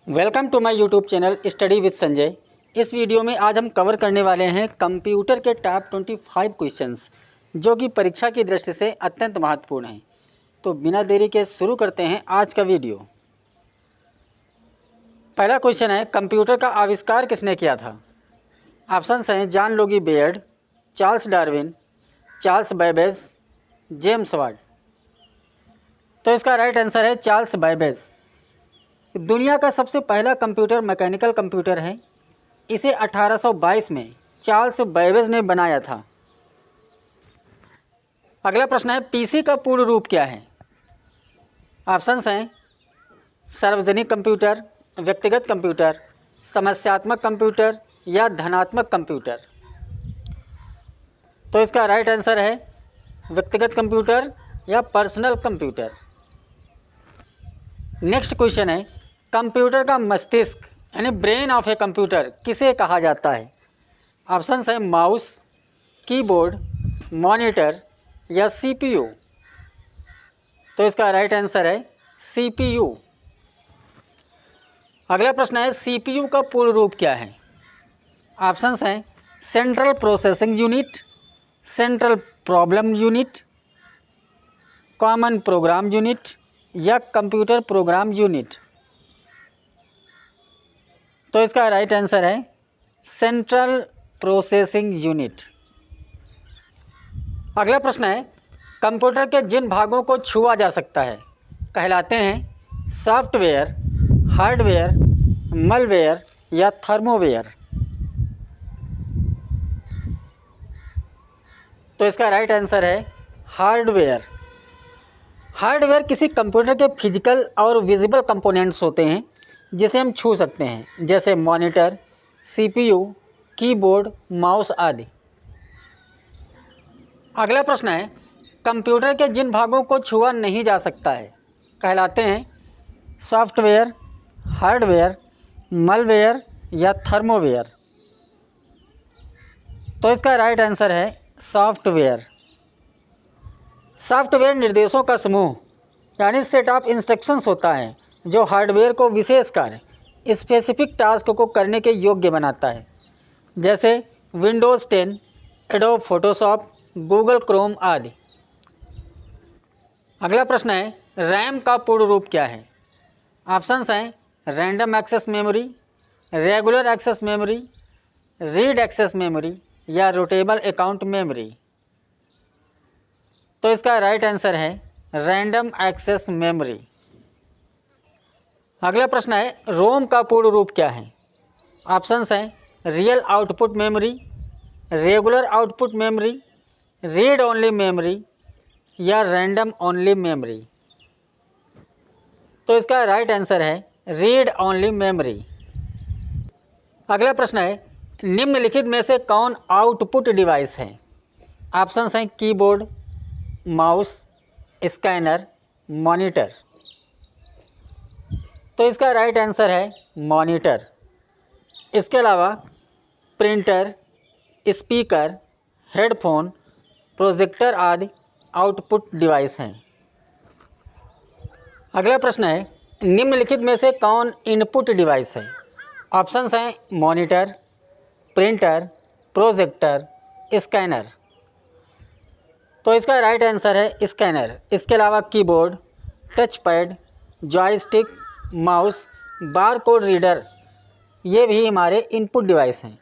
Welcome to my YouTube channel study with Sanjay. इस video में आज हम कवर करने वाले हैं कंप्यूटर के टॉप 25 क्वेश्चंस जो कि परीक्षा की दृष्टि से अत्यंत महत्वपूर्ण हैं। तो बिना देरी के शुरू करते हैं आज का वीडियो। पहला क्वेश्चन है, कंप्यूटर का आविष्कार किसने किया था? ऑप्शंस हैं John Logie Baird, Charles Darwin, Charles Babbage, James Watt. तो इसका राइट आंसर है चार्ल्स बैबेज। दुनिया का सबसे पहला कंप्यूटर मैकेनिकल कंप्यूटर है। इसे 1822 में चार्ल्स बैबेज ने बनाया था। अगला प्रश्न है, पीसी का पूर्ण रूप क्या है? ऑप्शंस हैं सार्वजनिक कंप्यूटर, व्यक्तिगत कंप्यूटर, समस्यात्मक कंप्यूटर या धनात्मक कंप्यूटर। तो इसका राइट आंसर है व्यक्तिगत कंप्यूटर या पर्सनल कंप्यूटर। नेक्स्ट क्वेश्चन है, कंप्यूटर का मस्तिष्क यानी ब्रेन ऑफ ए कंप्यूटर किसे कहा जाता है? ऑप्शंस हैं माउस, कीबोर्ड, मॉनिटर या सीपीयू। तो इसका राइट आंसर है सीपीयू। अगला प्रश्न है, सीपीयू का पूर्ण रूप क्या है? ऑप्शंस हैं central processing unit, central problem unit, common program unit या कंप्यूटर प्रोग्राम यूनिट। तो इसका राइट आंसर है सेंट्रल प्रोसेसिंग यूनिट। अगला प्रश्न है, कंप्यूटर के जिन भागों को छुआ जा सकता है कहलाते हैं सॉफ्टवेयर, हार्डवेयर, मलवेयर या थर्मोवेयर। तो इसका राइट आंसर है हार्डवेयर। हार्डवेयर किसी कंप्यूटर के फिजिकल और विजिबल कंपोनेंट्स होते हैं जिसे हम छू सकते हैं, जैसे मॉनिटर, सीपीयू, कीबोर्ड, माउस आदि। अगला प्रश्न है, कंप्यूटर के जिन भागों को छुआ नहीं जा सकता है कहलाते हैं सॉफ्टवेयर, हार्डवेयर, मलवेयर या थर्मोवेयर। तो इसका राइट आंसर है सॉफ्टवेयर। सॉफ्टवेयर निर्देशों का समूह यानी सेट ऑफ इंस्ट्रक्शंस होता है जो हार्डवेयर को विशेष कार्य, स्पेसिफिक टास्क को करने के योग्य बनाता है, जैसे Windows 10, adobe Photoshop, Google Chrome आदि। अगला प्रश्न है, रैम का पूर्ण रूप क्या है? ऑप्शंस हैं random access memory, regular access memory, read access memory या रोटेबल अकाउंट मेमोरी। तो इसका राइट आंसर है रैंडम एक्सेस मेमोरी। अगला प्रश्न है, रोम का पूर्ण रूप क्या है? ऑप्शंस हैं real output memory, regular output memory, read only memory या रैंडम ओनली मेमोरी। तो इसका राइट आंसर है रीड ओनली मेमोरी। अगला प्रश्न है, निम्नलिखित में से कौन आउटपुट डिवाइस है? ऑप्शंस हैं कीबोर्ड, माउस, स्कैनर, मॉनिटर। तो इसका राइट आंसर है मॉनिटर। इसके अलावा प्रिंटर, स्पीकर, हेडफोन, प्रोजेक्टर आदि आउटपुट डिवाइस हैं। अगला प्रश्न है, निम्नलिखित में से कौन इनपुट डिवाइस है? ऑप्शंस हैं मॉनिटर, प्रिंटर, प्रोजेक्टर, स्कैनर। तो इसका राइट आंसर है स्कैनर। इसके अलावा keyboard, touch pad, joystick, mouse, barcode reader ये भी हमारे इनपुट डिवाइस हैं।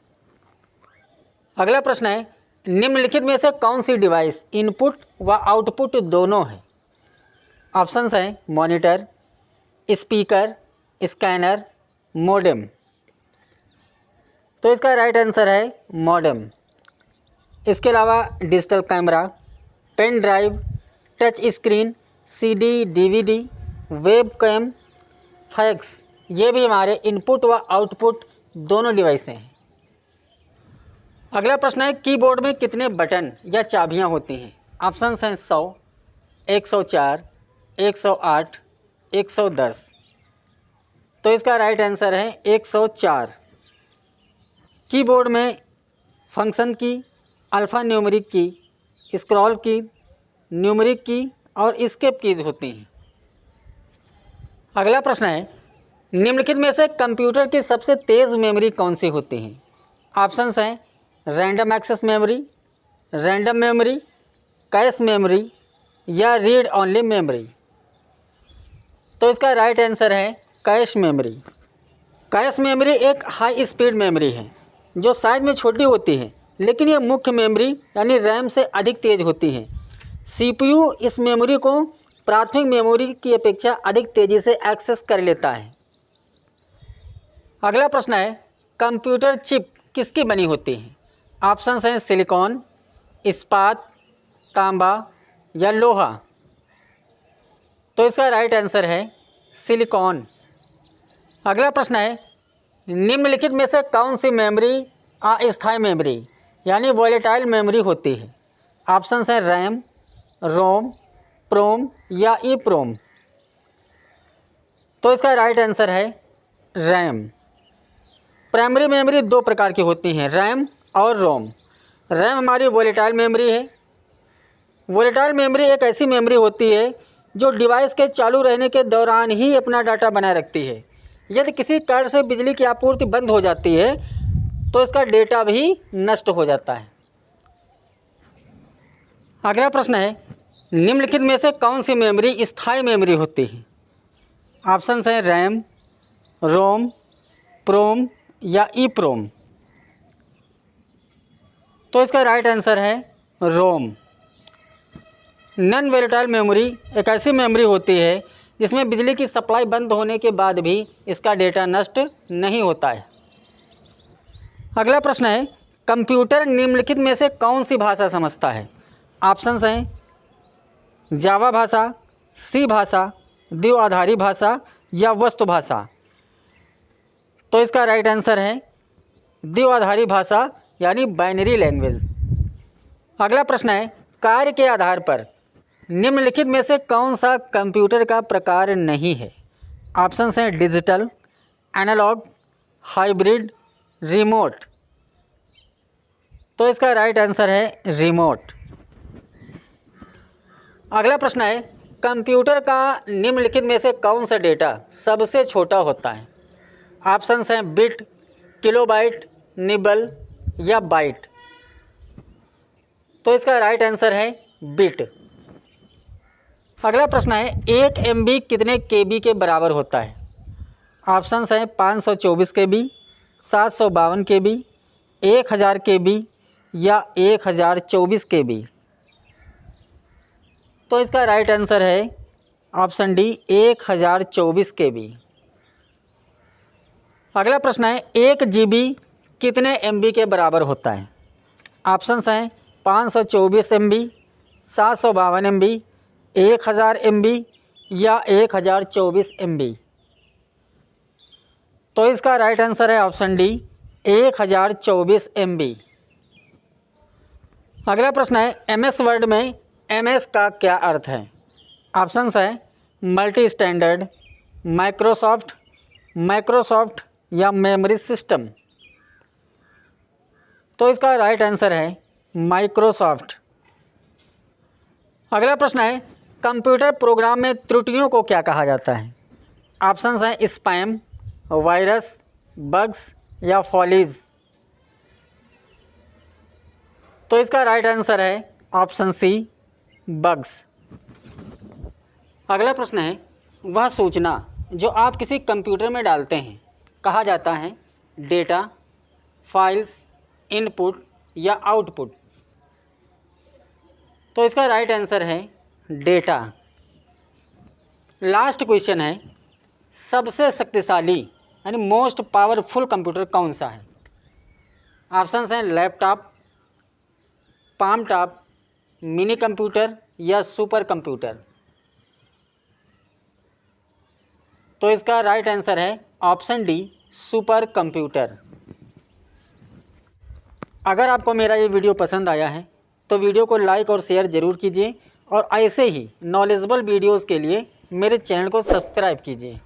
अगला प्रश्न है, निम्नलिखित में से कौन सी डिवाइस इनपुट व आउटपुट दोनों है? ऑप्शंस हैं मॉनिटर, स्पीकर, स्कैनर, मोडेम। तो इसका राइट आंसर है मोडेम। इसके अलावा digital camera, pen drive, touch screen, CD, DVD, webcam, fax ये भी हमारे इनपुट व आउटपुट दोनों डिवाइस हैं। अगला प्रश्न है, कीबोर्ड में कितने बटन या चाबियां होती हैं? ऑप्शंस हैं 100, 104, 108, 110। तो इसका राइट आंसर है 104। कीबोर्ड में फंक्शन की, अल्फ़ा न्यूमेरिक की, स्क्रॉल की, न्यूमेरिक की और एस्केप कीज होती हैं। अगला प्रश्न है, निम्नलिखित में से कंप्यूटर की सबसे तेज़ मेमोरी कौन सी होती है? ऑप्शंस हैं random access memory, random memory, cache memory या रीड ओनली मेमोरी। तो इसका राइट आंसर है कैश मेमोरी। कैश मेमोरी एक हाई स्पीड मेमोरी है जो साइज में छोटी होती है, लेकिन यह मुख्य मेमोरी यानी रैम से अधिक तेज़ होती है। सीपीयू इस मेमोरी को प्राथमिक मेमोरी की अपेक्षा अधिक तेज़ी से एक्सेस कर लेता है। अगला प्रश्न है कंप्यूटर चिप किसकी बनी होती है? ऑप्शंस हैं सिलिकॉन, इस्पात, तांबा या लोहा। तो इसका राइट आंसर है सिलिकॉन। अगला प्रश्न है निम्नलिखित में से कौन सी मेमोरी अस्थायी मेमोरी यानी वॉलेटाइल मेमोरी होती है? ऑप्शंस हैं रैम, रोम, प्रोम या ईप्रोम। तो इसका राइट आंसर है रैम। प्राइमरी मेमोरी दो प्रकार की होती हैं, रैम और रोम। रैम हमारी वॉलेटाइल मेमोरी है। वॉलेटाइल मेमोरी एक ऐसी मेमोरी होती है जो डिवाइस के चालू रहने के दौरान ही अपना डाटा बनाए रखती है। यदि किसी कारण से बिजली की आपूर्ति बंद हो जाती है तो इसका डेटा भी नष्ट हो जाता है। अगला प्रश्न है निम्नलिखित में से कौन सी मेमोरी स्थायी मेमोरी होती है? ऑप्शंस हैं रैम, रोम, प्रोम या ईप्रोम। तो इसका राइट आंसर है रोम। नॉन वॉलेटाइल मेमोरी एक ऐसी मेमोरी होती है जिसमें बिजली की सप्लाई बंद होने के बाद भी इसका डेटा नष्ट नहीं होता है। अगला प्रश्न है कंप्यूटर निम्नलिखित में से कौन सी भाषा समझता है? ऑप्शंस हैं जावा भाषा, सी भाषा, द्विआधारी भाषा या वस्तु भाषा। तो इसका राइट आंसर है द्विआधारी भाषा यानी बाइनरी लैंग्वेज। अगला प्रश्न है कार्य के आधार पर निम्नलिखित में से कौन सा कंप्यूटर का प्रकार नहीं है? ऑप्शंस हैं डिजिटल, एनालॉग, हाइब्रिड, रिमोट। तो इसका राइट आंसर है रिमोट। अगला प्रश्न है कंप्यूटर का निम्नलिखित में से कौन सा डेटा सबसे छोटा होता है? ऑप्शंस हैं बिट, किलोबाइट, निबल या बाइट। तो इसका राइट आंसर है बिट। अगला प्रश्न है 1 MB कितने KB के बराबर होता है? ऑप्शंस हैं 524 KB, 752 KB, 1000 KB या 1024 KB। तो इसका राइट आंसर है ऑप्शन डी 1024 KB। अगला प्रश्न है 1 GB कितने MB के बराबर होता है? ऑप्शंस हैं 524 MB, 752 MB, 1000 MB या 1024 MB। तो इसका राइट आंसर है ऑप्शन डी 1024 MB। अगला प्रश्न है MS वर्ड में MS का क्या अर्थ है? ऑप्शंस है मल्टी स्टैंडर्ड, माइक्रोसॉफ्ट या मेमोरी सिस्टम। तो इसका राइट आंसर है माइक्रोसॉफ्ट। अगला प्रश्न है कंप्यूटर प्रोग्राम में त्रुटियों को क्या कहा जाता है? ऑप्शंस हैं स्पैम, वायरस, बग्स या फॉलीज। तो इसका राइट आंसर है ऑप्शन सी बग्स। अगला प्रश्न है वह सूचना जो आप किसी कंप्यूटर में डालते हैं कहा जाता है डेटा, फाइल्स, इनपुट या आउटपुट। तो इसका राइट आंसर है डेटा। लास्ट क्वेश्चन है सबसे शक्तिशाली यानी मोस्ट पावरफुल कंप्यूटर कौन सा है? ऑप्शंस हैं laptop, palm top, mini computer या सुपर कंप्यूटर। तो इसका राइट आंसर है ऑप्शन डी सुपर कंप्यूटर। अगर आपको मेरा ये वीडियो पसंद आया है तो वीडियो को लाइक और शेयर ज़रूर कीजिए और ऐसे ही नॉलेजेबल वीडियोज़ के लिए मेरे चैनल को सब्सक्राइब कीजिए।